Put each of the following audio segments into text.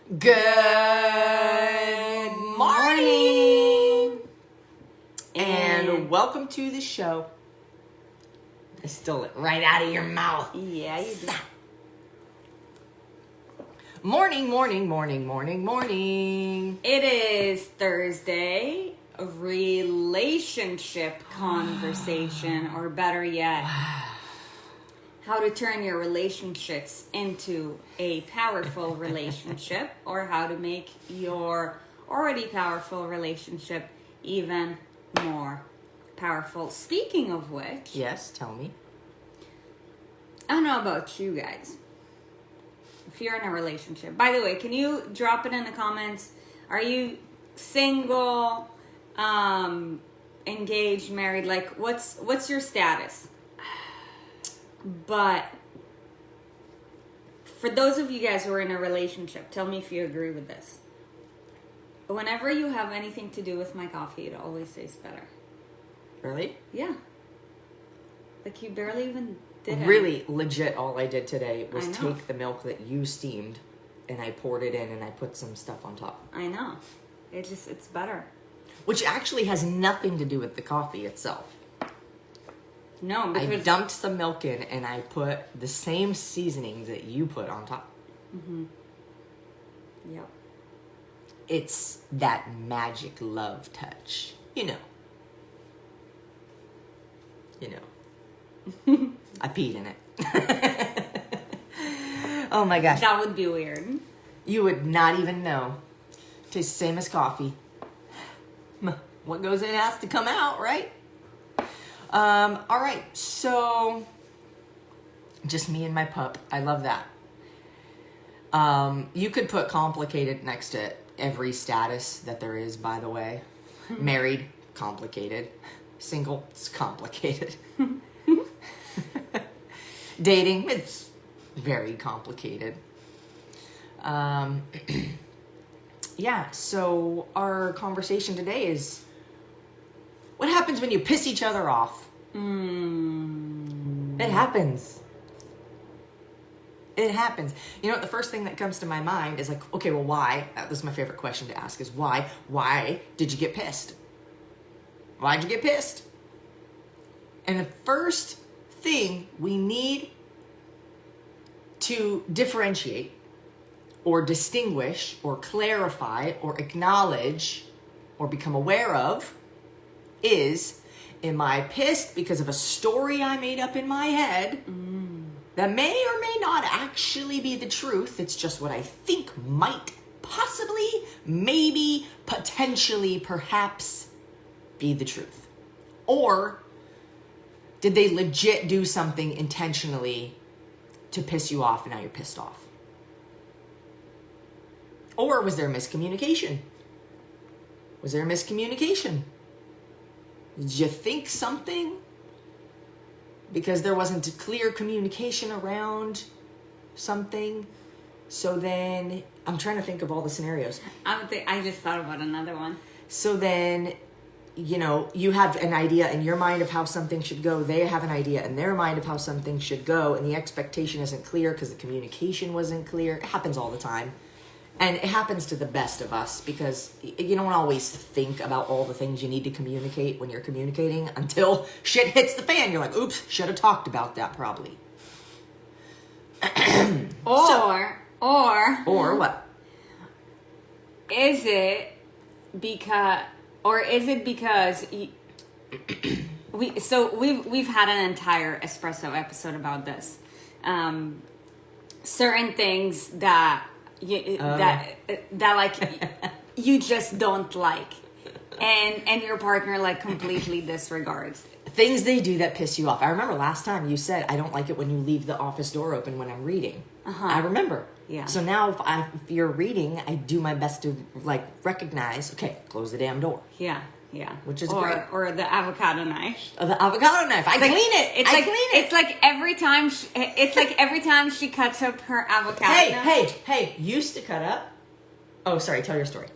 Good morning! And welcome to the show. I stole it right out of your mouth. Yeah, you did. Morning, morning, morning, morning, morning. It is Thursday, a relationship conversation, or better yet, how to turn your relationships into a powerful relationship, or how to make your already powerful relationship even more powerful. Speaking of which, Yes, tell me. I don't know about you guys. If you're in a relationship, by the way, can you drop it in the comments? Are you single, engaged, married? Like, what's your status? But for those of you guys who are in a relationship, tell me if you agree with this. Whenever you have anything to do with my coffee, it always tastes better. Really? Yeah. Like, you barely even did it. Really, legit, all I did today was I know. take the milk that you steamed and I poured it in and I put some stuff on top. I know. It's better. Which actually has nothing to do with the coffee itself. No, I because... dumped some milk in and I put the same seasonings that you put on top. Mm-hmm. Yep. It's that magic love touch. You know. I peed in it. Oh my gosh. That would be weird. You would not even know. Tastes the same as coffee. What goes in has to come out, right? All right, so just me and my pup. I love that. You could put complicated next to every status that there is, by the way. Married, complicated. Single, it's complicated. Dating, it's very complicated. Yeah, so our conversation today is, what happens when you piss each other off? It happens. It happens. You know, the first thing that comes to my mind is like, okay, well, why? This is my favorite question to ask is why? Why did you get pissed? Why'd you get pissed? And the first thing we need to differentiate or distinguish or clarify or acknowledge or become aware of is, am I pissed because of a story I made up in my head that may or may not actually be the truth? It's just what I think might possibly, maybe, potentially, perhaps be the truth. Or did they legit do something intentionally to piss you off and now you're pissed off? Or was there miscommunication? Was there a miscommunication? Did you think something because there wasn't a clear communication around something? So then, I'm trying to think of all the scenarios. I just thought about another one. So then, you know, you have an idea in your mind of how something should go. They have an idea in their mind of how something should go. And the expectation isn't clear because the communication wasn't clear. It happens all the time. And it happens to the best of us because you don't always think about all the things you need to communicate when you're communicating until shit hits the fan. You're like, oops, should have talked about that probably. Or what? Is it because we've had an entire espresso episode about this. Certain things that like you just don't like, and your partner like completely disregards. Things they do that piss you off. I remember last time you said, I don't like it when you leave the office door open when I'm reading. I remember. Yeah. So now if you're reading, I do my best to like recognize, okay, close the damn door. Yeah. Which is or, great. Or the avocado knife. The avocado knife. I clean it. It's like every time she cuts up her avocado. Hey, used to cut up. Oh, sorry. Tell your story.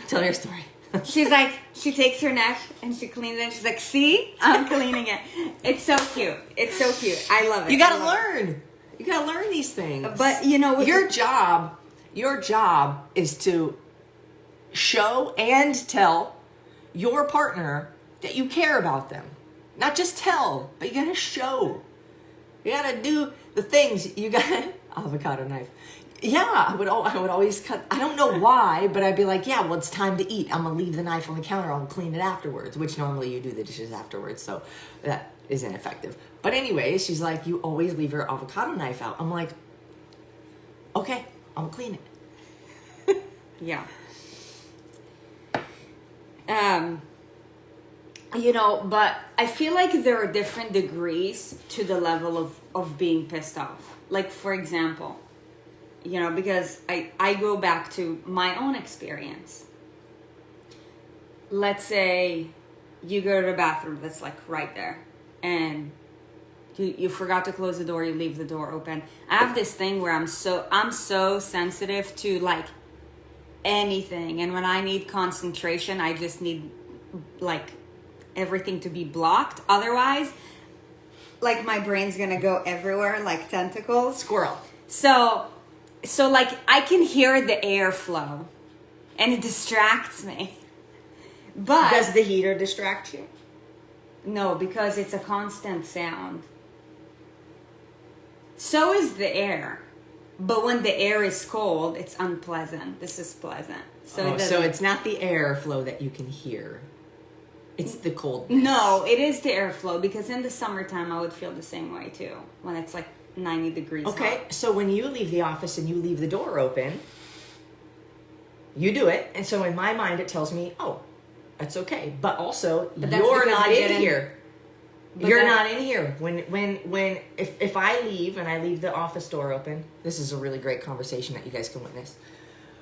Tell your story. She's like, she takes her knife and she cleans it. And she's like, see, I'm cleaning it. It's so cute. I love it. You gotta learn. You gotta learn these things. But you know, your job Your job is to show and tell your partner that you care about them. Not just tell, but you gotta show. You gotta do the things. You gotta avocado knife. Yeah, I would always cut. I don't know why, but I'd be like, yeah, well, it's time to eat. I'm gonna leave the knife on the counter. I'll clean it afterwards, which normally you do the dishes afterwards, so that is ineffective. But anyways, she's like, you always leave your avocado knife out. I'm like, okay, I'm gonna clean it. Yeah. But I feel like there are different degrees to the level of being pissed off. Like, for example, because I go back to my own experience. Let's say you go to the bathroom that's like right there, and you forgot to close the door, you leave the door open. I have this thing where I'm so sensitive to like anything, and when I need concentration, I just need like everything to be blocked. Otherwise, like my brain's gonna go everywhere like tentacles. Squirrel. So like I can hear the airflow and it distracts me. But does the heater distract you? No, because it's a constant sound. So is the air. But when the air is cold, it's unpleasant. This is pleasant. So it's not the airflow that you can hear. It's the coldness. No, it is the airflow, because in the summertime I would feel the same way too. When it's like 90 degrees Okay, hot. so when you leave the office and you leave the door open, you do it. And so in my mind, it tells me, oh, that's okay. But also, you're not in here. You're not in here. If I leave and I leave the office door open, this is a really great conversation that you guys can witness.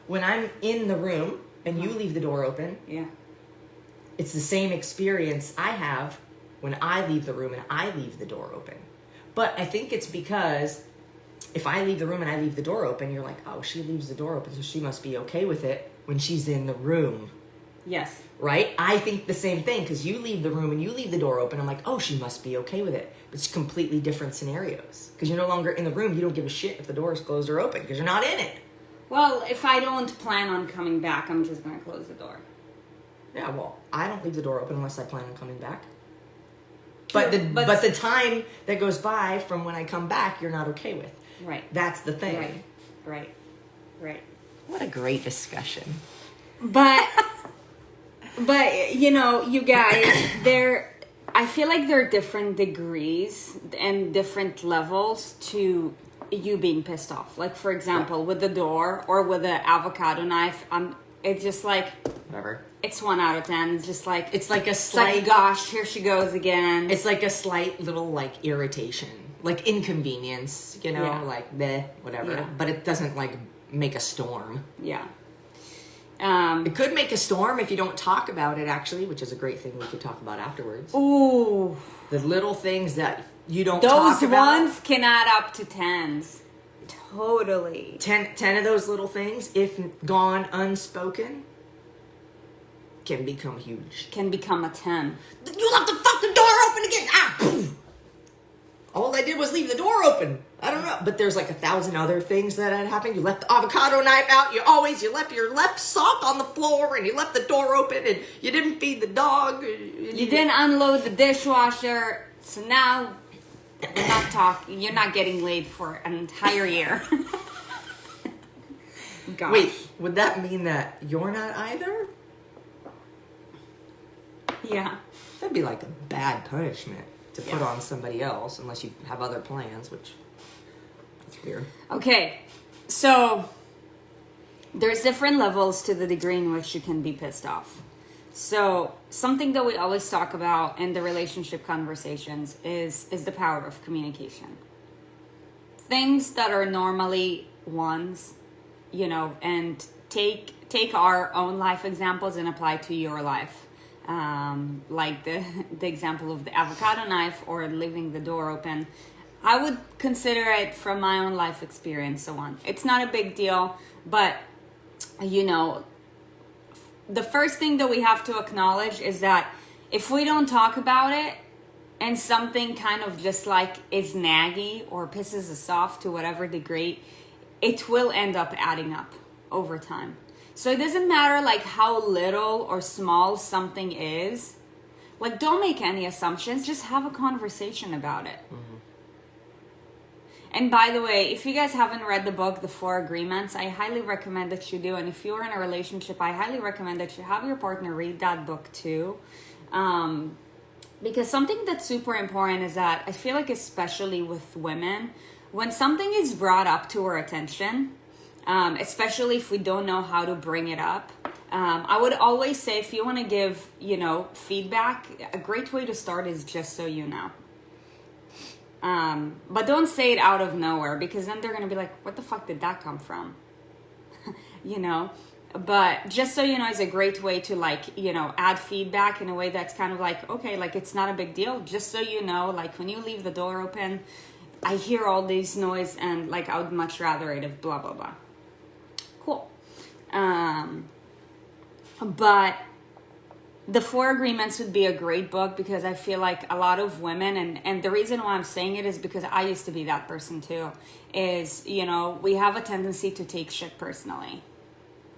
When I'm in the room and you leave the door open, yeah, it's the same experience I have when I leave the room and I leave the door open. But I think it's because if I leave the room and I leave the door open, you're like, oh, she leaves the door open, so she must be okay with it when she's in the room. Yes. Right? I think the same thing, because you leave the room and you leave the door open. I'm like, oh, she must be okay with it. But it's completely different scenarios. Because you're no longer in the room. You don't give a shit if the door is closed or open, because you're not in it. Well, if I don't plan on coming back, I'm just going to close the door. Yeah, well, I don't leave the door open unless I plan on coming back. But But the time that goes by from when I come back, you're not okay with. Right. That's the thing. Right. What a great discussion. But you guys, I feel like there are different degrees and different levels to you being pissed off. Like, for example, with the door or with the avocado knife, it's just like, whatever. It's 1 out of 10. It's just like, it's like a slight, like, gosh, here she goes again. It's like a slight little like irritation, like inconvenience, like bleh, whatever. Yeah. But it doesn't like make a storm. Yeah. It could make a storm if you don't talk about it, actually, which is a great thing we could talk about afterwards. Ooh. The little things that you don't talk about. Those ones can add up to 10s. Totally. 10 of those little things, if gone unspoken, can become huge. Can become a 10. You left the fucking door open again! Ah! All I did was leave the door open. I don't know. But there's like 1,000 other things that had happened. You left the avocado knife out. You left your left sock on the floor, and you left the door open, and you didn't feed the dog. You didn't unload the dishwasher. So now we're not talking. You're not getting laid for an entire year. Gosh. Wait, would that mean that you're not either? Yeah. That'd be like a bad punishment to put on somebody else, unless you have other plans, which that's weird. Okay, so there's different levels to the degree in which you can be pissed off. So something that we always talk about in the relationship conversations is the power of communication. Things that are normally ones, and take our own life examples and apply to your life. Like the example of the avocado knife or leaving the door open. I would consider it from my own life experience, so on. It's not a big deal, but the first thing that we have to acknowledge is that if we don't talk about it and something kind of just like is naggy or pisses us off to whatever degree, it will end up adding up over time. So it doesn't matter like how little or small something is. Like, don't make any assumptions. Just have a conversation about it. Mm-hmm. And by the way, if you guys haven't read the book, The 4 Agreements, I highly recommend that you do. And if you're in a relationship, I highly recommend that you have your partner read that book too. Because something that's super important is that I feel like, especially with women, when something is brought up to our attention, especially if we don't know how to bring it up, I would always say, if you want to give, feedback, a great way to start is just so you know. But don't say it out of nowhere, because then they're going to be like, what the fuck did that come from? But just so you know is a great way to add feedback in a way that's kind of like, okay, like it's not a big deal. Just so you know, like when you leave the door open, I hear all this noise and like I would much rather it if blah, blah, blah. Cool. But The 4 Agreements would be a great book, because I feel like a lot of women, and the reason why I'm saying it is because I used to be that person too, is, we have a tendency to take shit personally.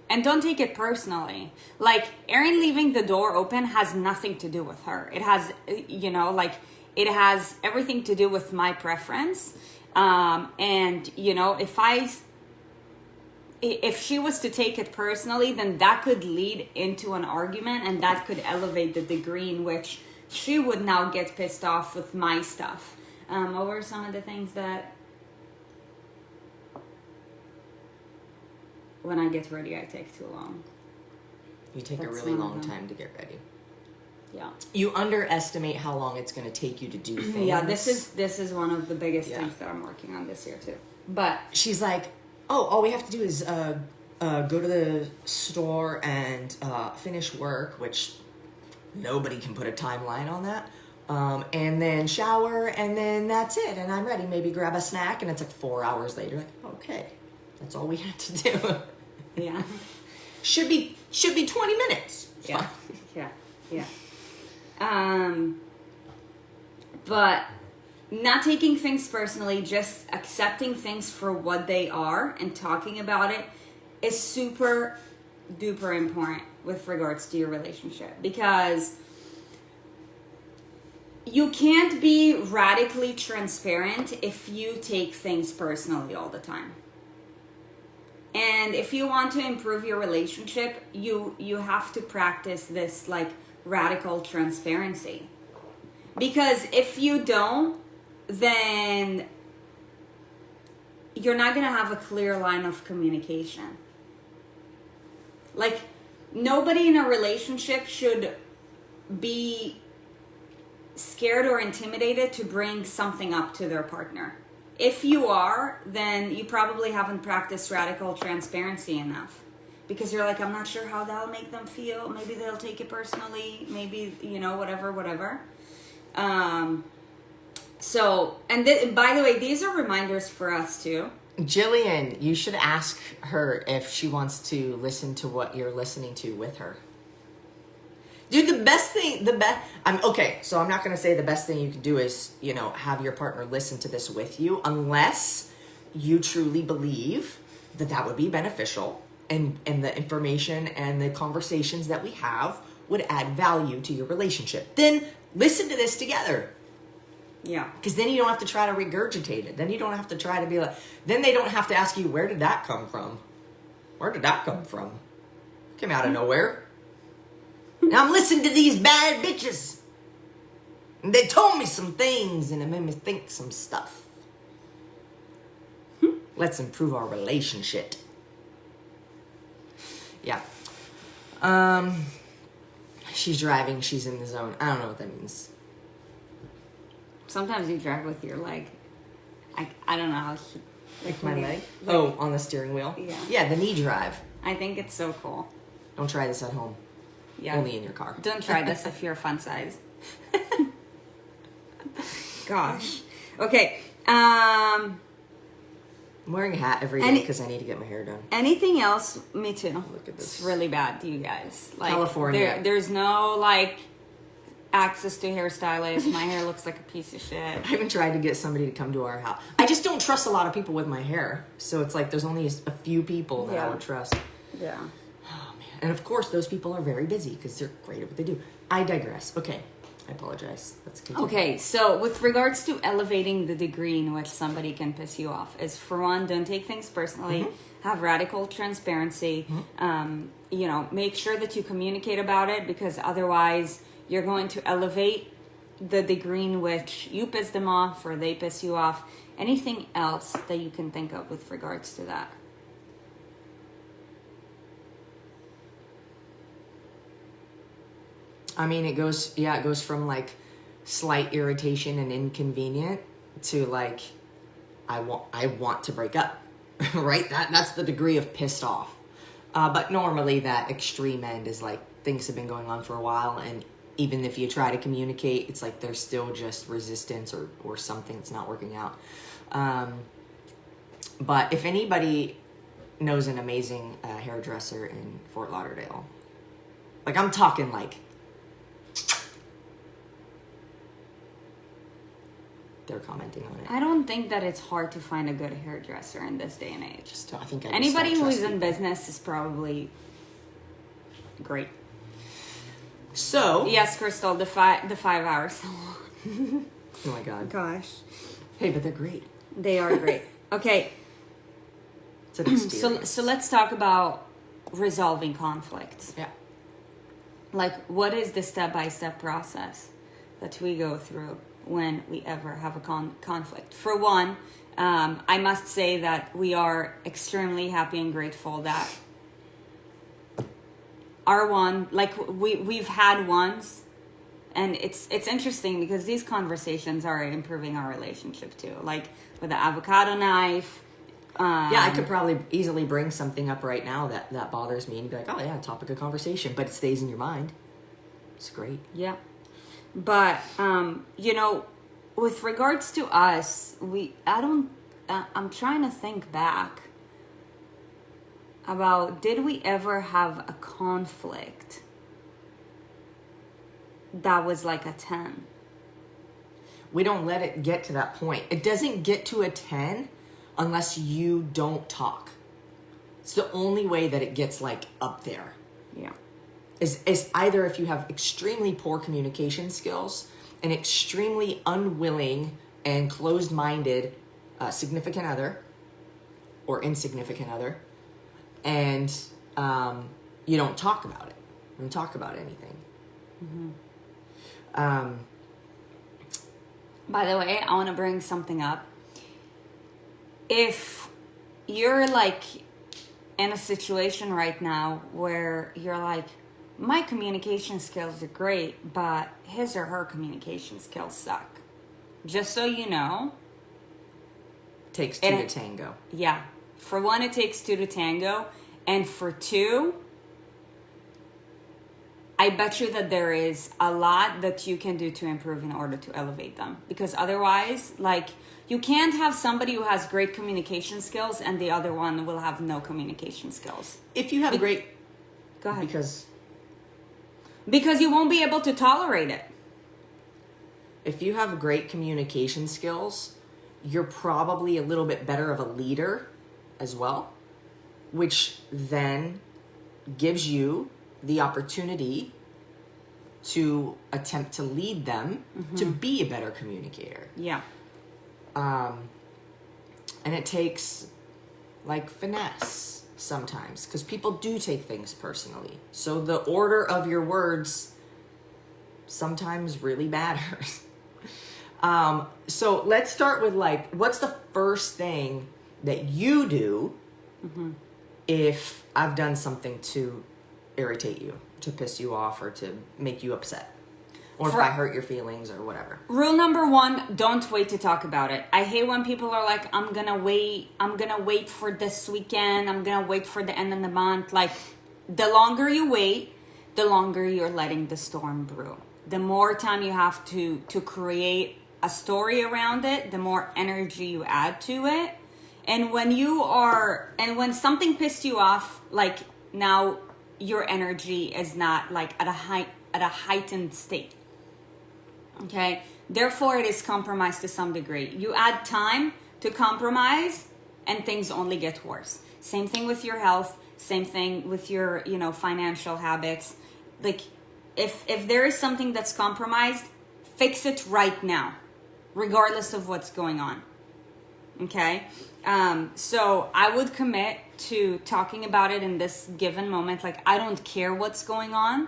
And don't take it personally. Like, Erin leaving the door open has nothing to do with her. It has, it has everything to do with my preference. And, if she was to take it personally, then that could lead into an argument, and that could elevate the degree in which she would now get pissed off with my stuff. What were some of the things that, when I get ready, I take too long? You take a really long time to get ready. Yeah. You underestimate how long it's going to take you to do things. Yeah, this is one of the biggest things that I'm working on this year too. But she's like, oh, all we have to do is go to the store and finish work, which nobody can put a timeline on that. And then shower, and then that's it. And I'm ready. Maybe grab a snack, and it's like 4 hours later. Like, okay, that's all we had to do. Yeah. Should be 20 minutes. It's yeah. fine. Yeah. But not taking things personally, just accepting things for what they are and talking about it is super duper important with regards to your relationship, because you can't be radically transparent if you take things personally all the time. And if you want to improve your relationship, you have to practice this like radical transparency. Because if you don't, then you're not going to have a clear line of communication. Like, nobody in a relationship should be scared or intimidated to bring something up to their partner. If you are, then you probably haven't practiced radical transparency enough. Because you're like, I'm not sure how that'll make them feel. Maybe they'll take it personally. Maybe, whatever. So, and by the way, these are reminders for us too. Jillian, you should ask her if she wants to listen to what you're listening to with her. Dude, so I'm not going to say the best thing you can do is, have your partner listen to this with you, unless you truly believe that would be beneficial, and the information and the conversations that we have would add value to your relationship. Then listen to this together. Yeah. Because then you don't have to try to regurgitate it. Then you don't have to try to be like, then they don't have to ask you, where did that come from? Where did that come from? Came out of nowhere. Now I'm listening to these bad bitches. And they told me some things, and it made me think some stuff. Let's improve our relationship. Yeah. She's driving. She's in the zone. I don't know what that means. Sometimes you drive with your leg. I don't know how. Like my leg? Oh, on the steering wheel? Yeah. Yeah, the knee drive. I think it's so cool. Don't try this at home. Yeah. Only in your car. Don't try this if you're fun size. Gosh. Okay. I'm wearing a hat every day because I need to get my hair done. Anything else? Me too. Look at this. It's really bad, you guys. Like, California. There's no, like, access to hairstylist. My hair looks like a piece of shit. I haven't tried to get somebody to come to our house. I just don't trust a lot of people with my hair. So it's like there's only a few people that I would trust. Yeah. Oh, man. And of course, those people are very busy because they're great at what they do. I digress. Okay. I apologize. Let's continue. Okay, so with regards to elevating the degree in which somebody can piss you off, is for one, don't take things personally, have radical transparency, make sure that you communicate about it, because otherwise you're going to elevate the degree in which you piss them off or they piss you off. Anything else that you can think of with regards to that? I mean, it goes from like slight irritation and inconvenient to like, I want to break up, right? That's the degree of pissed off. But normally that extreme end is like things have been going on for a while, and even if you try to communicate, it's like there's still just resistance or something that's not working out. But if anybody knows an amazing hairdresser in Fort Lauderdale, like I'm talking like, they're commenting on it. I don't think that it's hard to find a good hairdresser in this day and age. I think anybody who is in business is probably great. So yes, Crystal, the 5 hours salon. Oh my god. Gosh. Hey, but they're great. They are great. Okay. It's an experience. So let's talk about resolving conflicts. Yeah. Like, what is the step-by-step process that we go through when we ever have a conflict? For one, I must say that we are extremely happy and grateful that our one, like we've had ones, and it's interesting because these conversations are improving our relationship too. Like with the avocado knife. Yeah, I could probably easily bring something up right now that bothers me and be like, oh yeah, topic of conversation, but it stays in your mind. It's great. Yeah. But, with regards to us, I'm trying to think back about, did we ever have a conflict that was like a 10? We don't let it get to that point. It doesn't get to a 10 unless you don't talk. It's the only way that it gets like up there. Yeah. Is either if you have extremely poor communication skills, an extremely unwilling and closed-minded significant other or insignificant other, and you don't talk about it. You don't talk about anything. Mm-hmm. By the way, I want to bring something up. If you're like in a situation right now where you're like, my communication skills are great, but his or her communication skills suck. Just so you know. Takes two to tango. Yeah. For one, it takes two to tango. And for two, I bet you that there is a lot that you can do to improve in order to elevate them. Because otherwise, like, you can't have somebody who has great communication skills and the other one will have no communication skills. If you have great... Go ahead. Because you won't be able to tolerate it. If you have great communication skills, you're probably a little bit better of a leader as well, which then gives you the opportunity to attempt to lead them to be a better communicator. Yeah. And it takes like finesse sometimes, because people do take things personally. So the order of your words sometimes really matters. So let's start with like, what's the first thing that you do if I've done something to irritate you, to piss you off, or to make you upset? Or if I hurt your feelings or whatever. Rule number one, don't wait to talk about it. I hate when people are like, I'm gonna wait for this weekend, I'm gonna wait for the end of the month. Like, the longer you wait, the longer you're letting the storm brew. The more time you have to create a story around it, the more energy you add to it. And when something pissed you off, like, now your energy is not like at a heightened state. Okay? Therefore, it is compromise to some degree. You add time to compromise and things only get worse. Same thing with your health, same thing with your, financial habits. Like, if there is something that's compromised, fix it right now, regardless of what's going on. Okay? So I would commit to talking about it in this given moment. Like, I don't care what's going on.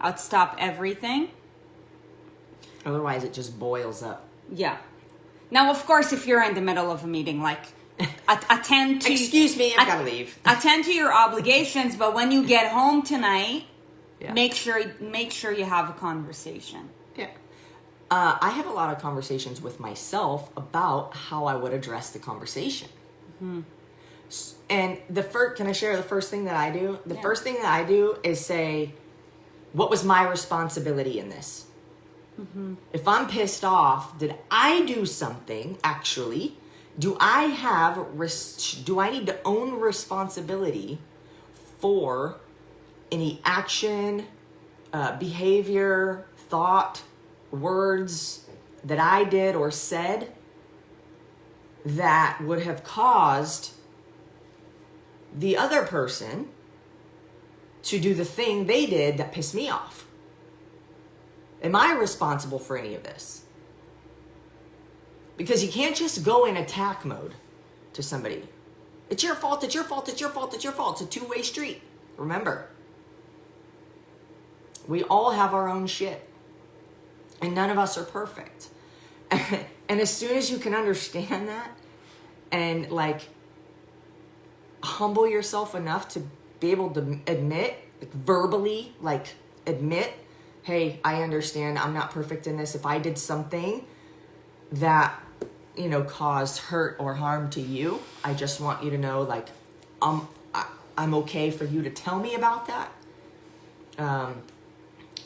I'd stop everything. Otherwise, it just boils up. Yeah. Now, of course, if you're in the middle of a meeting, like, attend to... Excuse me, I've got to leave. Attend to your obligations, but when you get home tonight, Yeah. make sure you have a conversation. Yeah. I have a lot of conversations with myself about how I would address the conversation. Mm-hmm. And can I share the first thing that I do? The first thing that I do is say, what was my responsibility in this? Mm-hmm. If I'm pissed off, did I do something actually? Do I need to own responsibility for any action, behavior, thought, words that I did or said that would have caused the other person to do the thing they did that pissed me off? Am I responsible for any of this? Because you can't just go in attack mode to somebody. It's your fault, it's your fault, it's your fault, it's your fault. It's a two-way street. Remember, we all have our own shit. And none of us are perfect. And as soon as you can understand that and like humble yourself enough to be able to admit, like verbally, like admit, hey, I understand I'm not perfect in this. If I did something that, caused hurt or harm to you, I just want you to know, like, I'm okay for you to tell me about that.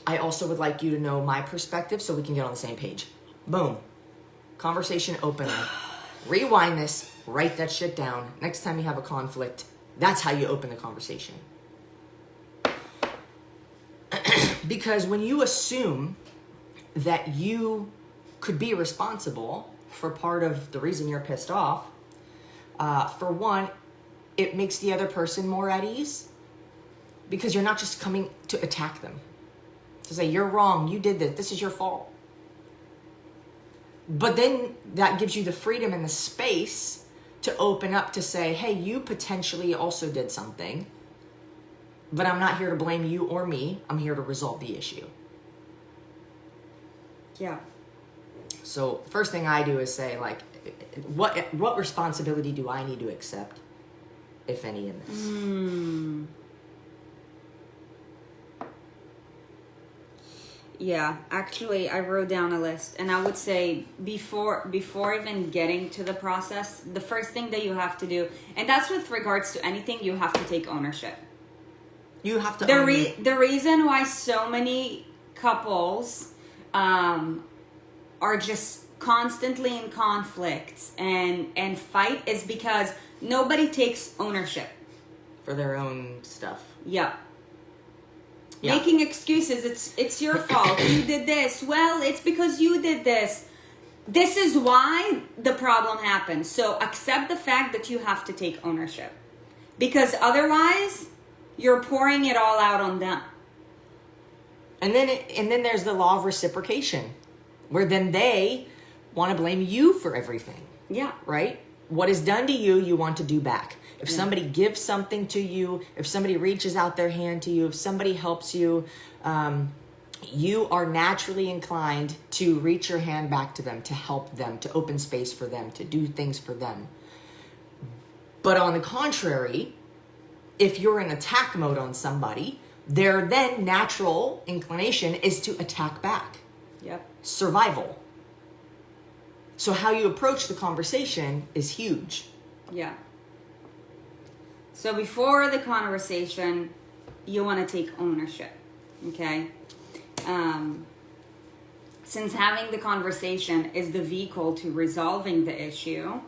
I also would like you to know my perspective so we can get on the same page. Boom. Conversation opener. Rewind this. Write that shit down. Next time you have a conflict, that's how you open the conversation. Because when you assume that you could be responsible for part of the reason you're pissed off, for one, it makes the other person more at ease because you're not just coming to attack them. To say, you're wrong, you did this is your fault. But then that gives you the freedom and the space to open up to say, hey, you potentially also did something, but I'm not here to blame you or me. I'm here to resolve the issue. Yeah. So first thing I do is say, like, what responsibility do I need to accept, if any, in this? Yeah, actually, I wrote down a list, and I would say before even getting to the process, the first thing that you have to do, and that's with regards to anything, you have to take ownership. You have to. The reason why so many couples are just constantly in conflicts and fight is because nobody takes ownership for their own stuff. Yeah. Yeah. Making excuses, it's your fault. You did this. Well, it's because you did this. This is why the problem happened. So accept the fact that you have to take ownership. Because otherwise, you're pouring it all out on them. And then there's the law of reciprocation, where then they want to blame you for everything. Yeah. Right? What is done to you, you want to do back. If somebody gives something to you, if somebody reaches out their hand to you, if somebody helps you, you are naturally inclined to reach your hand back to them, to help them, to open space for them, to do things for them. But on the contrary, if you're in attack mode on somebody, their then natural inclination is to attack back. Yep. Survival. So how you approach the conversation is huge. Yeah. So before the conversation, you want to take ownership, okay? Since having the conversation is the vehicle to resolving the issue,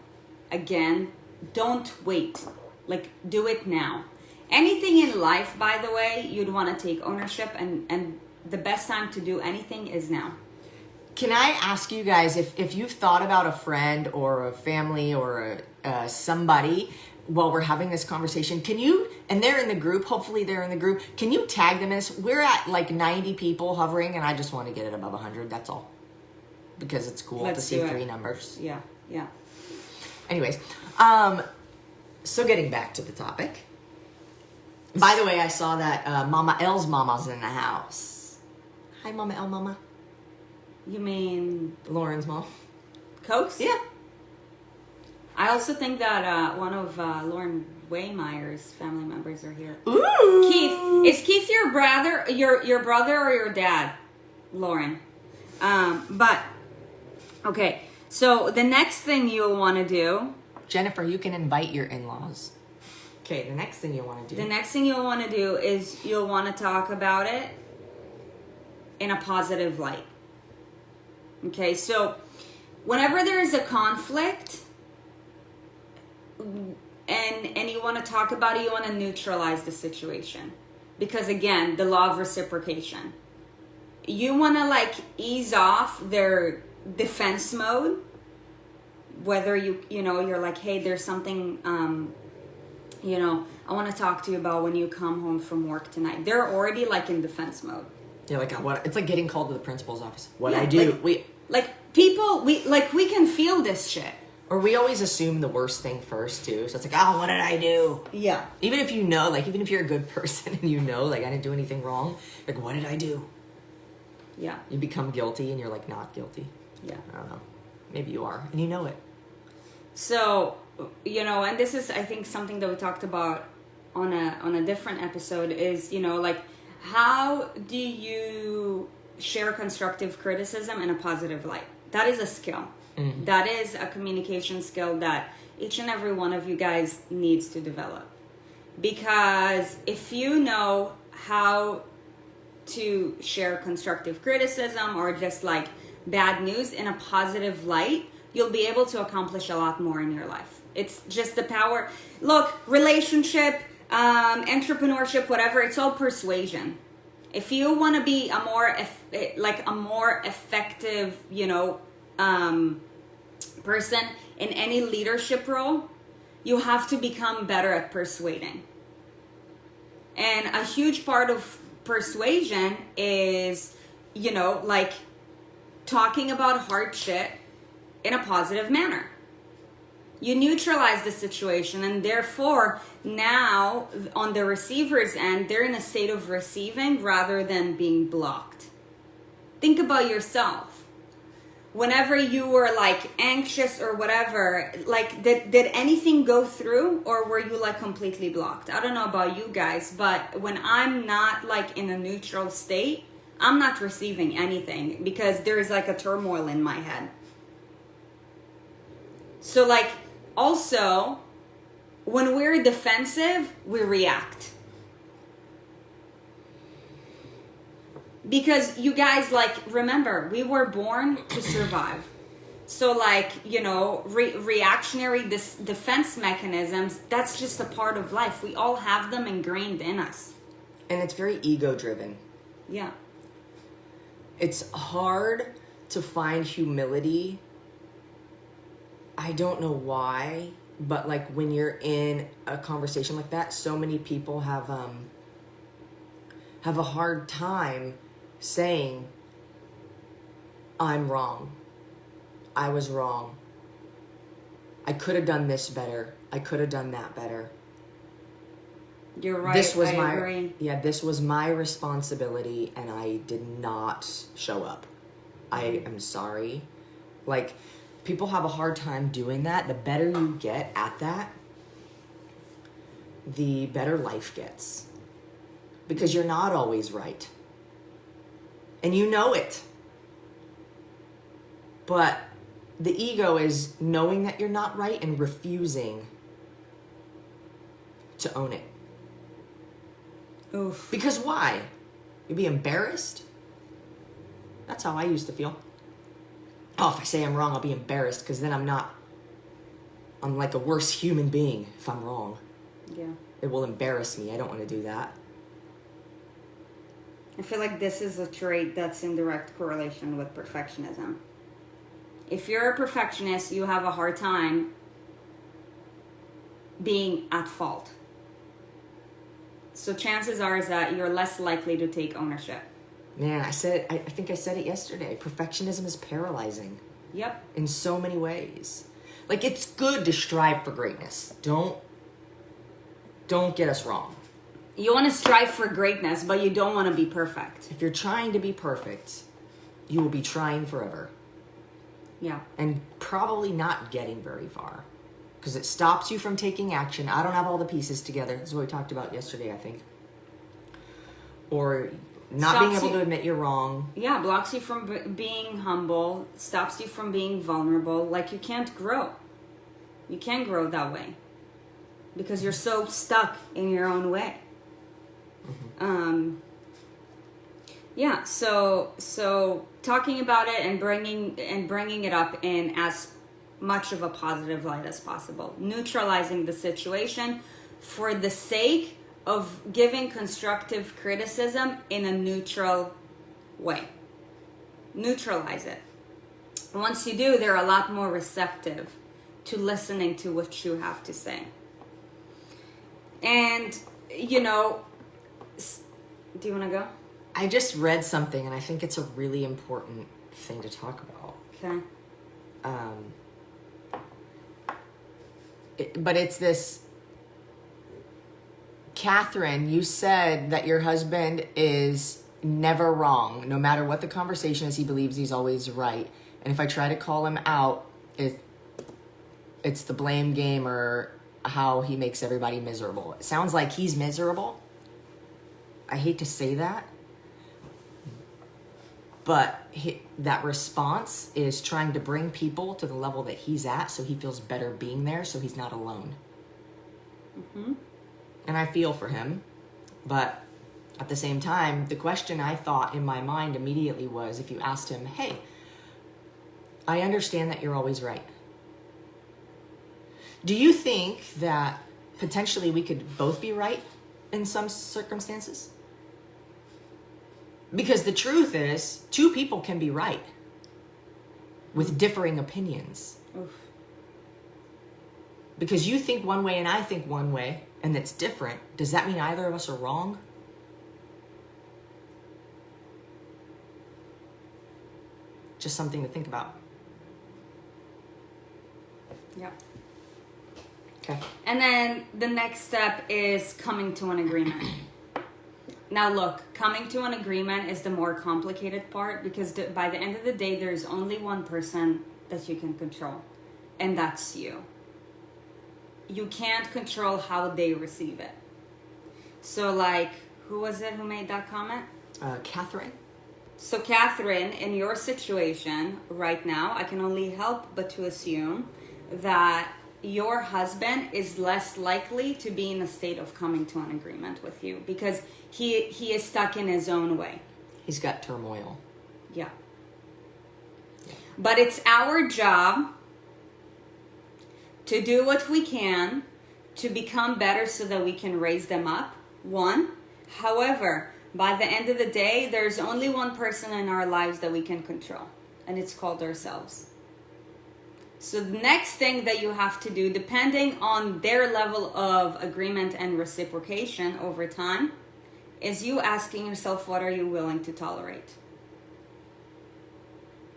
again, don't wait. Like, do it now. Anything in life, by the way, you'd want to take ownership, and the best time to do anything is now. Can I ask you guys if you've thought about a friend or a family or somebody while we're having this conversation, can you, and they're in the group, hopefully they're in the group, can you tag them as, we're at like 90 people hovering and I just want to get it above 100, that's all. Because it's cool to see 3 numbers. Yeah, yeah. Anyways, so getting back to the topic. By the way, I saw that Mama L's mama's in the house. Hi, Mama L mama. You mean Lauren's mom. Coast? Yeah. I also think that one of Lauren Waymeyer's family members are here. Ooh. Keith. Is Keith your brother or your dad? Lauren. But, okay. So the next thing you'll want to do... Jennifer, you can invite your in-laws. Okay, the next thing you'll want to do... The next thing you'll want to do is you'll want to talk about it in a positive light. Okay, so whenever there is a conflict and you want to talk about it, you want to neutralize the situation. Because again, the law of reciprocation. You want to like ease off their defense mode. Whether you're like, hey, there's something, I want to talk to you about when you come home from work tonight. They're already like in defense mode. Yeah, like what? It's like getting called to the principal's office. What I do, we can feel this shit. Or we always assume the worst thing first too. So it's like, oh, what did I do? Yeah. Even if you know, like, even if you're a good person and you know, like, I didn't do anything wrong, like, what did I do? Yeah. You become guilty and you're like not guilty. Yeah. I don't know. Maybe you are and you know it. So, and this is, I think, something that we talked about on a different episode is, like, how do you share constructive criticism in a positive light? That is a skill. Mm-hmm. That is a communication skill that each and every one of you guys needs to develop. Because if you know how to share constructive criticism or just like bad news in a positive light, you'll be able to accomplish a lot more in your life. It's just the power. Look, relationship, entrepreneurship, whatever, it's all persuasion. If you want to be a more effective, person in any leadership role, you have to become better at persuading. And a huge part of persuasion is, like talking about hard shit in a positive manner. You neutralize the situation, and therefore now on the receiver's end, they're in a state of receiving rather than being blocked. Think about yourself. Whenever you were like anxious or whatever, like did anything go through, or were you like completely blocked? I don't know about you guys, but when I'm not like in a neutral state, I'm not receiving anything because there's like a turmoil in my head. So like also when we're defensive, we react. Because you guys, like, remember, we were born to survive. So, like, reactionary defense mechanisms, that's just a part of life. We all have them ingrained in us. And it's very ego-driven. Yeah. It's hard to find humility. I don't know why, but, like, when you're in a conversation like that, so many people have a hard time saying, I'm wrong. I was wrong. I could have done this better. I could have done that better. You're right. This was I agree. Yeah, this was my responsibility and I did not show up. I am sorry. Like, people have a hard time doing that. The better you get at that, the better life gets. Because you're not always right. And you know it. But the ego is knowing that you're not right and refusing to own it. Oof. Because why? You'd be embarrassed? That's how I used to feel. Oh, if I say I'm wrong, I'll be embarrassed because then I'm like a worse human being if I'm wrong. Yeah. It will embarrass me. I don't want to do that. I feel like this is a trait that's in direct correlation with perfectionism. If you're a perfectionist, you have a hard time being at fault. So chances are is that you're less likely to take ownership. Man, I said it, I think I said it yesterday. Perfectionism is paralyzing. Yep. In so many ways. Like, it's good to strive for greatness. Don't get us wrong. You want to strive for greatness, but you don't want to be perfect. If you're trying to be perfect, you will be trying forever. Yeah. And probably not getting very far. Because it stops you from taking action. I don't have all the pieces together. This is what we talked about yesterday, I think. Or not being able to admit you're wrong. Yeah, blocks you from being humble, stops you from being vulnerable. Like, you can't grow. You can't grow that way. Because you're so stuck in your own way. Yeah, so talking about it and bringing it up in as much of a positive light as possible, neutralizing the situation for the sake of giving constructive criticism in a neutral way. Neutralize it. Once you do, they're a lot more receptive to listening to what you have to say. And, you know, do you want to go? I just read something, and I think it's a really important thing to talk about. Okay. But it's this... Catherine, you said that your husband is never wrong. No matter what the conversation is, he believes he's always right. And if I try to call him out, it's the blame game or how he makes everybody miserable. It sounds like he's miserable. I hate to say that. But that response is trying to bring people to the level that he's at so he feels better being there, so he's not alone. Mm-hmm. And I feel for him. But at the same time, the question I thought in my mind immediately was, if you asked him, hey, I understand that you're always right. Do you think that potentially we could both be right in some circumstances? Because the truth is, two people can be right with differing opinions. Oof. Because you think one way and I think one way, and it's different. Does that mean either of us are wrong? Just something to think about. Yeah. Okay. And then the next step is coming to an agreement. Now look, coming to an agreement is the more complicated part because by the end of the day, there's only one person that you can control, and that's you. You can't control how they receive it. So like, who was it who made that comment? Catherine. So Catherine, in your situation right now, I can only help but to assume that your husband is less likely to be in a state of coming to an agreement with you because he is stuck in his own way. He's got turmoil. Yeah. But it's our job to do what we can to become better so that we can raise them up. One. However, by the end of the day, there's only one person in our lives that we can control, and it's called ourselves. So the next thing that you have to do, depending on their level of agreement and reciprocation over time, is you asking yourself, what are you willing to tolerate?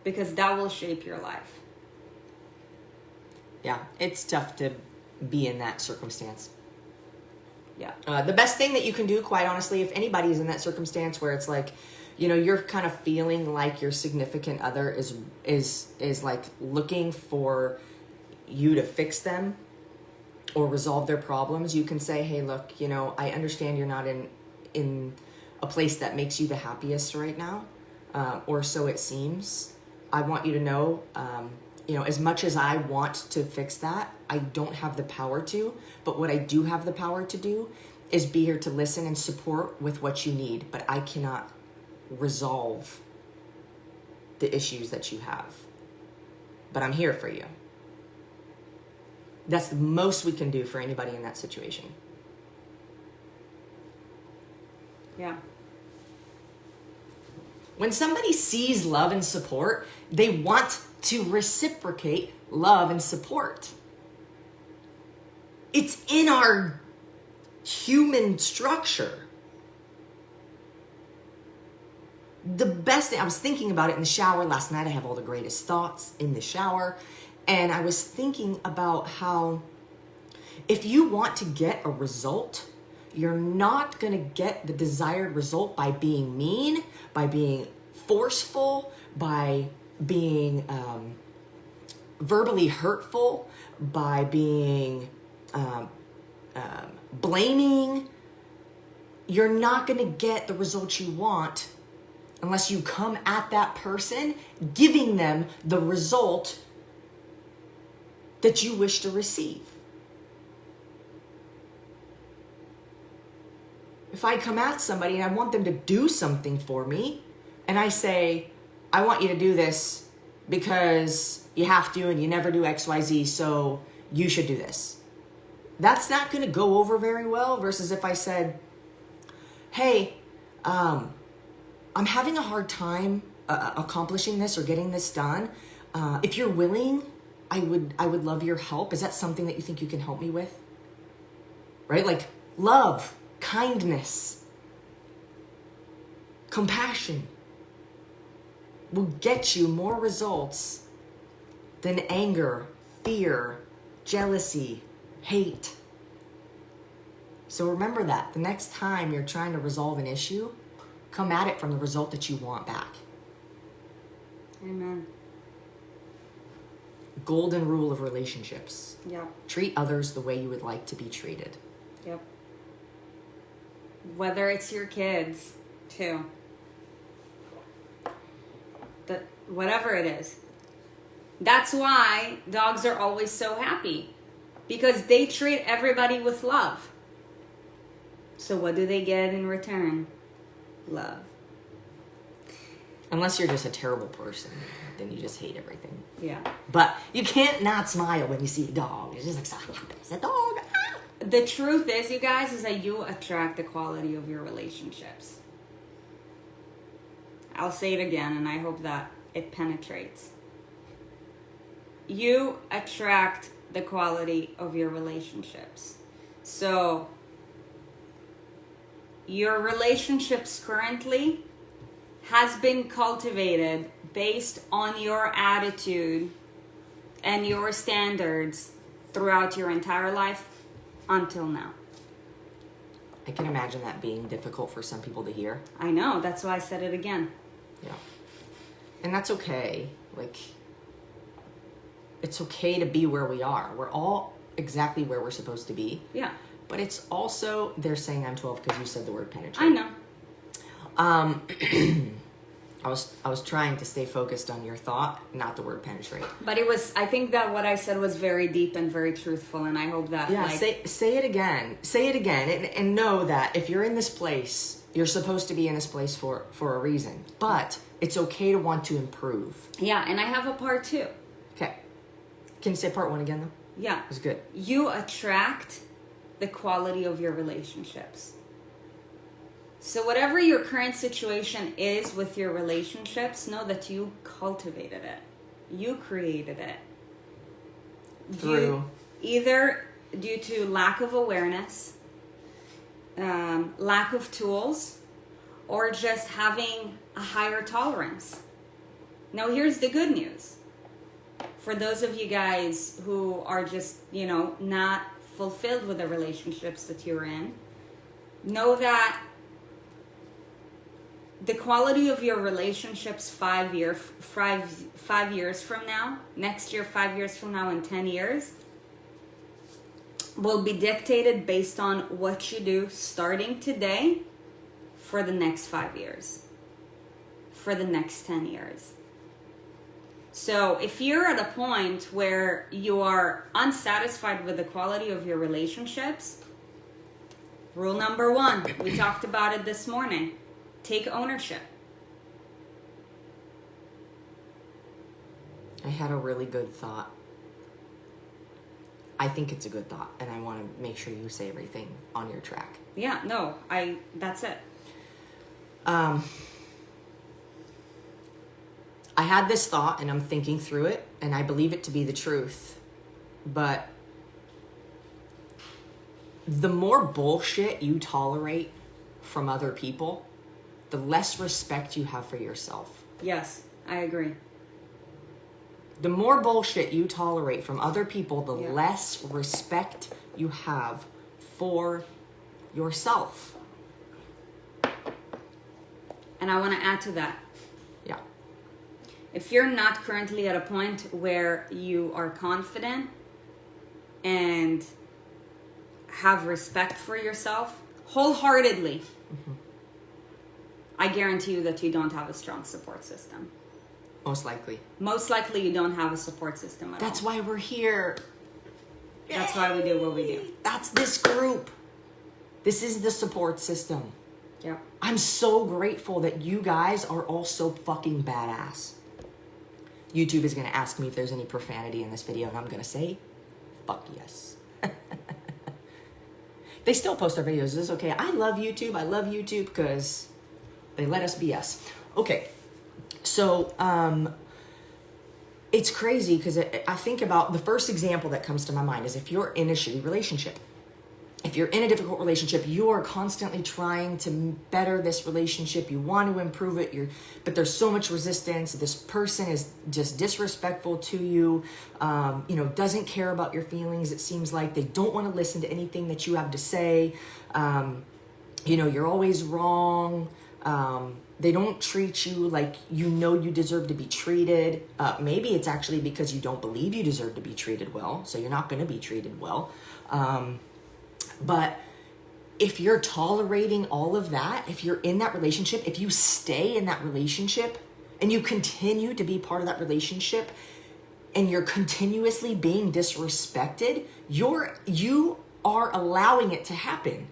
Because that will shape your life. Yeah, it's tough to be in that circumstance. Yeah. The best thing that you can do, quite honestly, if anybody's in that circumstance where it's like, you know, you're kind of feeling like your significant other is like looking for you to fix them or resolve their problems, you can say, hey, look, you know, I understand you're not in a place that makes you the happiest right now, or so it seems. I want you to know, you know, as much as I want to fix that, I don't have the power to, but what I do have the power to do is be here to listen and support with what you need, but I cannot resolve the issues that you have. But I'm here for you. That's the most we can do for anybody in that situation. Yeah. When somebody sees love and support, they want to reciprocate love and support. It's in our human structure. The best thing, I was thinking about it in the shower last night. I have all the greatest thoughts in the shower. And I was thinking about how if you want to get a result, you're not going to get the desired result by being mean, by being forceful, by being verbally hurtful, by being blaming. You're not going to get the results you want unless you come at that person giving them the result that you wish to receive. If I come at somebody and I want them to do something for me, and I say, I want you to do this because you have to and you never do XYZ, so you should do this. That's not going to go over very well versus if I said, hey, I'm having a hard time accomplishing this or getting this done. If you're willing, I would love your help. Is that something that you think you can help me with? Right? Like love, kindness, compassion will get you more results than anger, fear, jealousy, hate. So remember that. The next time you're trying to resolve an issue, come at it from the result that you want back. Amen. Golden rule of relationships. Yep. Treat others the way you would like to be treated. Yep. Whether it's your kids, too. Whatever it is. That's why dogs are always so happy. Because they treat everybody with love. So what do they get in return? Love. Unless you're just a terrible person, then you just hate everything. Yeah. But you can't not smile when you see a dog. It's just like, so happy. It's a dog. Ah! The truth is, you guys, is that you attract the quality of your relationships. I'll say it again, and I hope that it penetrates. You attract the quality of your relationships. So, your relationships currently has been cultivated based on your attitude and your standards throughout your entire life until now. I can imagine that being difficult for some people to hear. I know, that's why I said it again. Yeah. And that's okay. Like, it's okay to be where we are. We're all exactly where we're supposed to be. Yeah. But it's also, they're saying I'm 12 because you said the word penetrate. I know. I was trying to stay focused on your thought, not the word penetrate. But it was, I think that what I said was very deep and very truthful, and I hope that... Yeah, say it again. Say it again, and know that if you're in this place, you're supposed to be in this place for a reason. But it's okay to want to improve. Yeah, and I have a part 2. Okay. Can you say part 1 again, though? Yeah. It was good. You attract the quality of your relationships. So whatever your current situation is with your relationships, know that you cultivated it. You created it. Through? Either due to lack of awareness, lack of tools, or just having a higher tolerance. Now here's the good news. For those of you guys who are just, not fulfilled with the relationships that you're in, know that the quality of your relationships 5 years from now, next year, 5 years from now, and 10 years, will be dictated based on what you do starting today for the next 5 years, for the next 10 years. So if you're at a point where you are unsatisfied with the quality of your relationships, rule number 1, we talked about it this morning. Take ownership. I had a really good thought. I think it's a good thought, and I want to make sure you say everything on your track. Yeah, no, that's it. I had this thought and I'm thinking through it and I believe it to be the truth. But the more bullshit you tolerate from other people, the less respect you have for yourself. Yes, I agree. The more bullshit you tolerate from other people, the less respect you have for yourself. And I want to add to that. Yeah. If you're not currently at a point where you are confident and have respect for yourself wholeheartedly, I guarantee you that you don't have a strong support system. Most likely. Most likely you don't have a support system at all. That's why we're here. That's why we do what we do. That's this group. This is the support system. Yeah. I'm so grateful that you guys are all so fucking badass. YouTube is going to ask me if there's any profanity in this video, and I'm going to say, fuck yes. They still post our videos. It's okay. I love YouTube. I love YouTube because they let us be us. Okay. So, it's crazy because I think about the first example that comes to my mind is if you're in a shitty relationship. If you're in a difficult relationship, you are constantly trying to better this relationship. You want to improve it, but there's so much resistance. This person is just disrespectful to you, doesn't care about your feelings. It seems like they don't want to listen to anything that you have to say. You're always wrong. They don't treat you like you deserve to be treated. Maybe it's actually because you don't believe you deserve to be treated well, so you're not going to be treated well. But if you're tolerating all of that, if you're in that relationship, if you stay in that relationship and you continue to be part of that relationship and you're continuously being disrespected, you are allowing it to happen.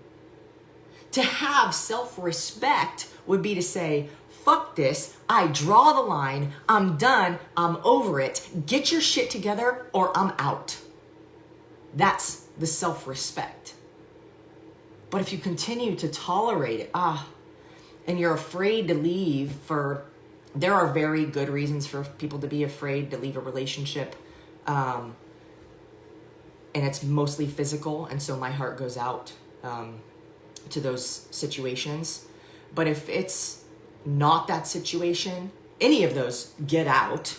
To have self-respect would be to say, fuck this, I draw the line, I'm done, I'm over it, get your shit together or I'm out. That's the self-respect. But if you continue to tolerate it, and you're afraid to leave there are very good reasons for people to be afraid to leave a relationship. And it's mostly physical. And so my heart goes out to those situations. But if it's not that situation, any of those, get out.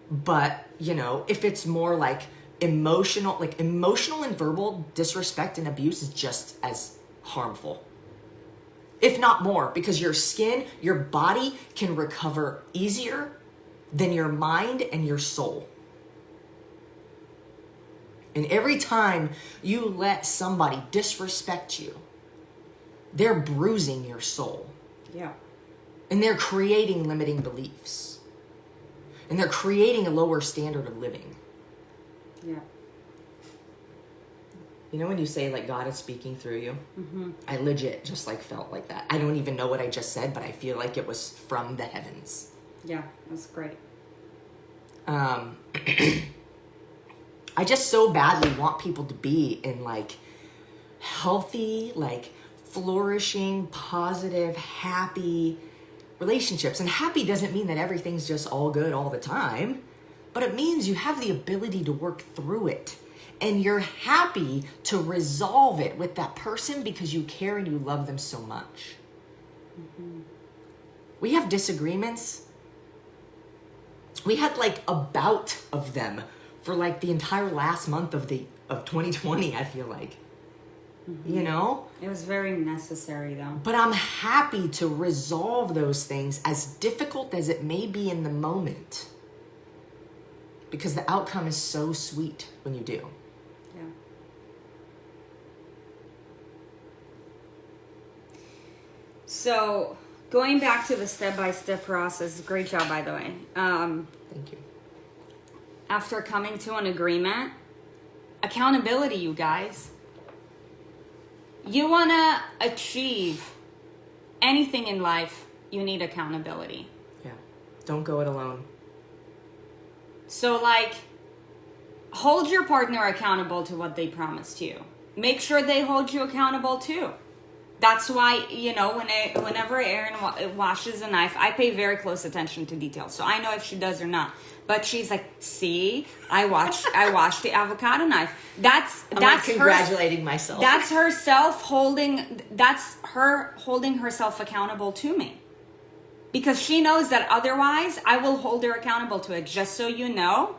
But, if it's more like emotional and verbal disrespect and abuse is just as harmful, if not more, because your body can recover easier than your mind and your soul. And every time you let somebody disrespect you, they're bruising your soul. Yeah. And they're creating limiting beliefs. And they're creating a lower standard of living. Yeah. When you say God is speaking through you, I legit just felt like that. I don't even know what I just said, but I feel like it was from the heavens. Yeah, that's great. I just so badly want people to be in healthy, flourishing, positive, happy relationships. And happy doesn't mean that everything's just all good all the time. But it means you have the ability to work through it. And you're happy to resolve it with that person because you care and you love them so much. We have disagreements. We had a bout of them for the entire last month of 2020, I feel like. It was very necessary though. But I'm happy to resolve those things, as difficult as it may be in the moment. Because the outcome is so sweet when you do. Yeah. So, going back to the step-by-step process, great job, by the way. Thank you. After coming to an agreement, accountability, you guys. You want to achieve anything in life, you need accountability. Yeah. Don't go it alone. So hold your partner accountable to what they promised you. Make sure they hold you accountable too. That's why, whenever Erin washes a knife, I pay very close attention to details. So I know if she does or not. But she's like, see, I washed the avocado knife. That's congratulating myself. That's her holding herself accountable to me. Because she knows that otherwise I will hold her accountable to it. Just so you know,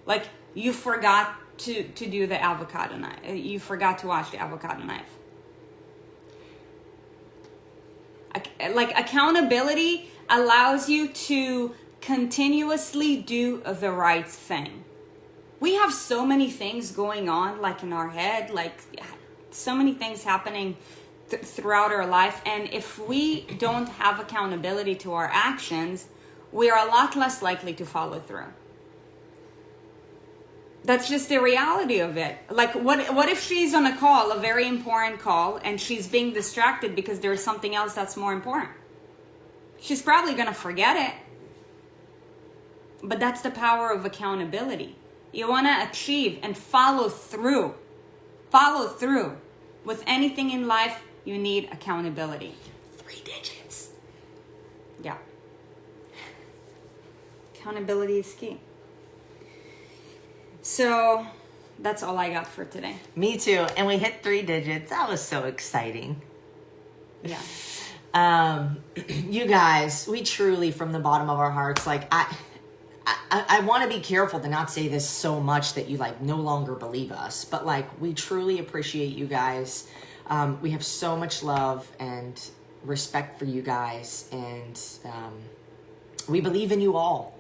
like, you forgot to do the avocado knife. You forgot to wash the avocado knife. Like, accountability allows you to continuously do the right thing. We have so many things going on, like, in our head, like, so many things happening throughout our life. And if we don't have accountability to our actions, we are a lot less likely to follow through. That's just the reality of it. Like, what if she's on a call, a very important call, and she's being distracted because there's something else that's more important? She's probably going to forget it. But that's the power of accountability. You want to achieve and follow through. Follow through. With anything in life, you need accountability. 3 digits. Yeah. Accountability is key. So that's all I got for today. Me too. And we hit 3 digits. That was so exciting. Yeah. You guys, we truly, from the bottom of our hearts, like, I want to be careful to not say this so much that you, like, no longer believe us. But, like, we truly appreciate you guys. We have so much love and respect for you guys. And we believe in you all.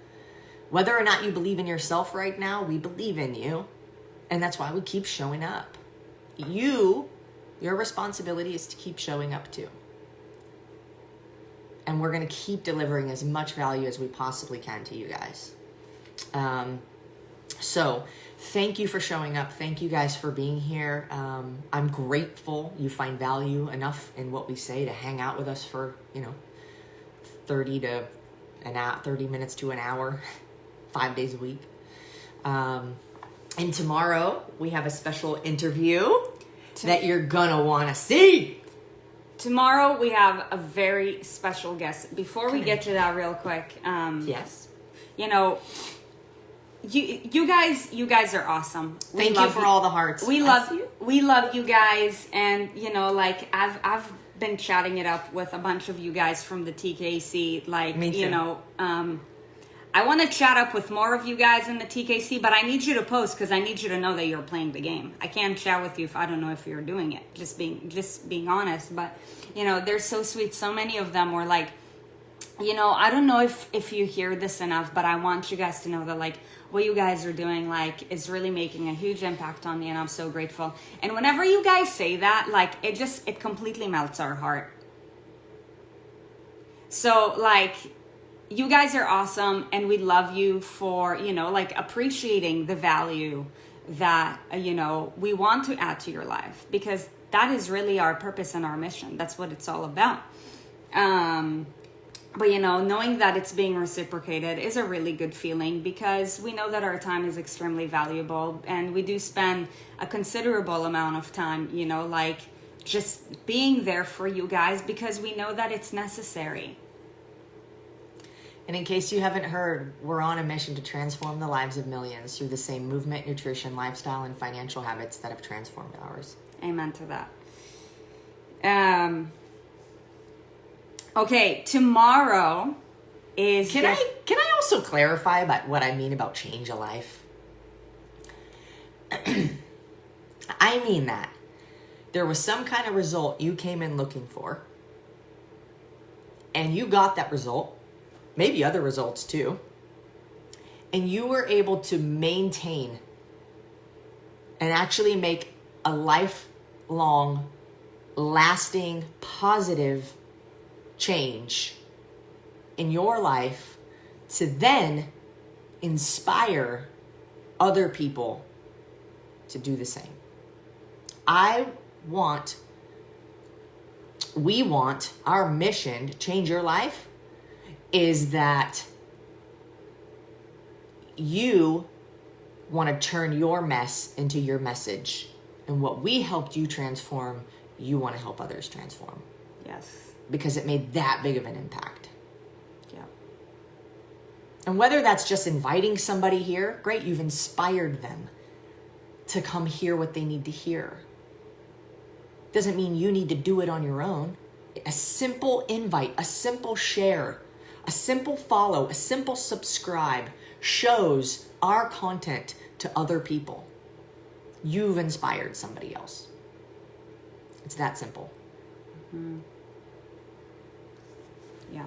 Whether or not you believe in yourself right now, we believe in you. And that's why we keep showing up. Your responsibility is to keep showing up too. And we're going to keep delivering as much value as we possibly can to you guys. So thank you for showing up. Thank you guys for being here. I'm grateful you find value enough in what we say to hang out with us for, 30 minutes to an hour. 5 days a week. And tomorrow we have a special interview that you're gonna want to see. Tomorrow we have a very special guest. Before we get to that real quick, yes. You guys are awesome. Thank you for all the hearts. We love you guys, and I've been chatting it up with a bunch of you guys from the TKC. Like, me too. I want to chat up with more of you guys in the TKC, but I need you to post because I need you to know that you're playing the game. I can't chat with you if I don't know if you're doing it. Just being honest. But they're so sweet. So many of them were like, I don't know if you hear this enough, but I want you guys to know that, like, what you guys are doing, like, is really making a huge impact on me, and I'm so grateful. And whenever you guys say that, like, it completely melts our heart. So, like, you guys are awesome, and we love you for, appreciating the value that, we want to add to your life, because that is really our purpose and our mission. That's what it's all about. But, knowing that it's being reciprocated is a really good feeling, because we know that our time is extremely valuable, and we do spend a considerable amount of time, just being there for you guys, because we know that it's necessary. And in case you haven't heard, we're on a mission to transform the lives of millions through the same movement, nutrition, lifestyle, and financial habits that have transformed ours. Amen to that. Okay, tomorrow is... Can I also clarify about what I mean about change a life? I mean that there was some kind of result you came in looking for, and you got that result, maybe other results too, and you were able to maintain and actually make a lifelong, lasting, positive change in your life to then inspire other people to do the same. We want our mission to change your life is that you want to turn your mess into your message. And what we helped you transform, you want to help others transform. Yes. Because it made that big of an impact. Yeah. And whether that's just inviting somebody here, great, you've inspired them to come hear what they need to hear. Doesn't mean you need to do it on your own. A simple invite, a simple share, a simple follow, a simple subscribe shows our content to other people. You've inspired somebody else. It's that simple. Mm-hmm. Yeah.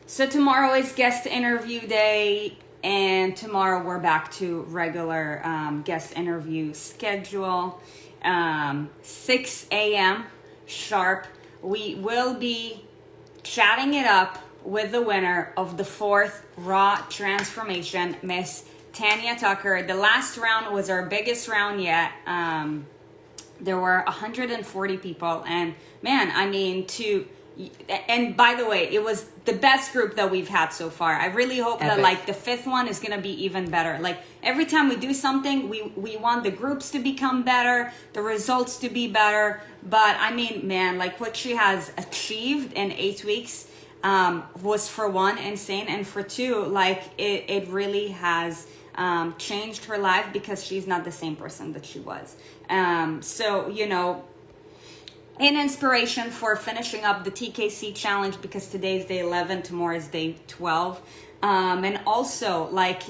So tomorrow is guest interview day, and tomorrow we're back to regular guest interview schedule. 6 a.m. sharp. We will be chatting it up with the winner of the 4th Raw Transformation, Miss Tanya Tucker. The last round was our biggest round yet. There were 140 people, and man, I mean, and by the way, it was the best group that we've had so far. I really hope that like the 5th one is going to be even better. Like every time we do something, we want the groups to become better, the results to be better. But I mean, man, like what she has achieved in 8 weeks was, for one, insane. And for two, like it really has changed her life, because she's not the same person that she was. So, you know, an inspiration for finishing up the TKC challenge, because today's day 11, tomorrow is day 12. And also, like,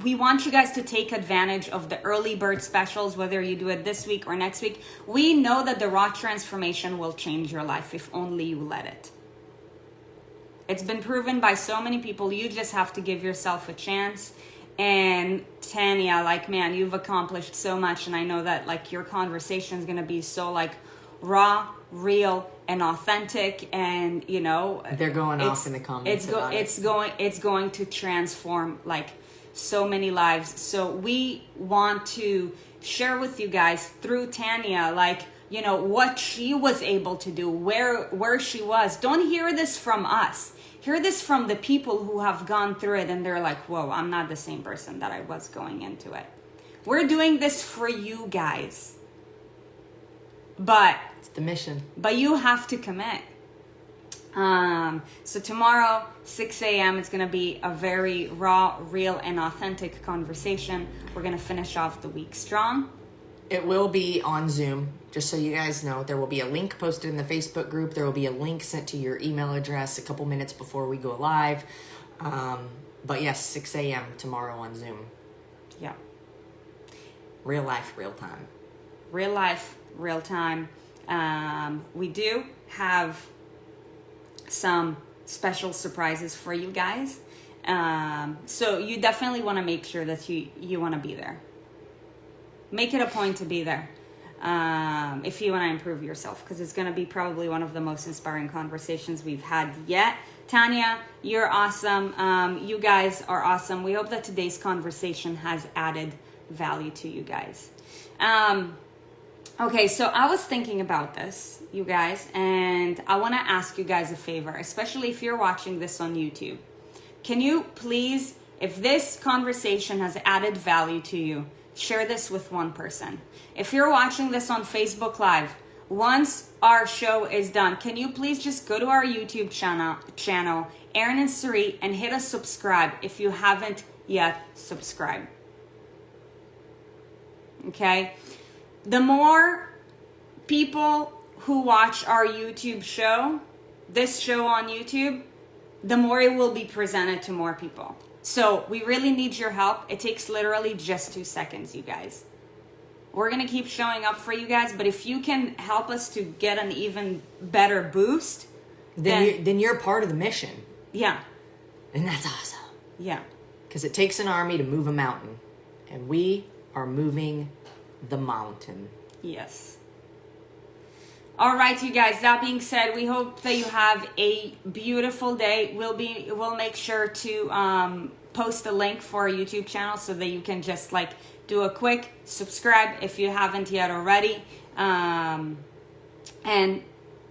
we want you guys to take advantage of the early bird specials, whether you do it this week or next week. We know that the Raw Transformation will change your life if only you let it. It's been proven by so many people. You just have to give yourself a chance. And Tanya, like, man, you've accomplished so much. And I know that, like, your conversation is going to be so, like, raw, real, and authentic. And, you know, they're going off in the comments. It's going to transform, like, so many lives. So we want to share with you guys through Tanya, like, you know, what she was able to do, where she was. Don't hear this from us. Hear this from the people who have gone through it, and they're like, whoa, I'm not the same person that I was going into it. We're doing this for you guys. But it's the mission. But you have to commit. So tomorrow, 6 a.m., it's going to be a very raw, real, and authentic conversation. We're going to finish off the week strong. It will be on Zoom, just so you guys know. There will be a link posted in the Facebook group. There will be a link sent to your email address a couple minutes before we go live. But yes, 6 a.m. tomorrow on Zoom. Yeah. Real life, real time. Real life, real time. We do have some special surprises for you guys. So you definitely want to make sure that you want to be there. Make it a point to be there if you want to improve yourself, because it's going to be probably one of the most inspiring conversations we've had yet. Tanya, you're awesome. You guys are awesome. We hope that today's conversation has added value to you guys. Okay, so I was thinking about this, you guys, and I want to ask you guys a favor, especially if you're watching this on YouTube. Can you please, if this conversation has added value to you, share this with one person. If you're watching this on Facebook Live, once our show is done, can you please just go to our YouTube channel, Erin and Sarit, and hit a subscribe if you haven't yet subscribed. Okay? The more people who watch our YouTube show, this show on YouTube, the more it will be presented to more people. So we really need your help. It takes literally just 2 seconds, you guys. We're going to keep showing up for you guys, but if you can help us to get an even better boost, then you're part of the mission. Yeah. And that's awesome. Yeah. Because it takes an army to move a mountain, and we are moving the mountain. Yes. All right, you guys, that being said, we hope that you have a beautiful day. We'll make sure to post a link for our YouTube channel so that you can just like do a quick subscribe if you haven't yet already. And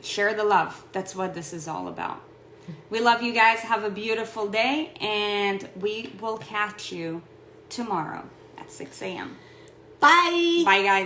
share the love. That's what this is all about. We love you guys. Have a beautiful day, and we will catch you tomorrow at 6 a.m. Bye. Bye, guys.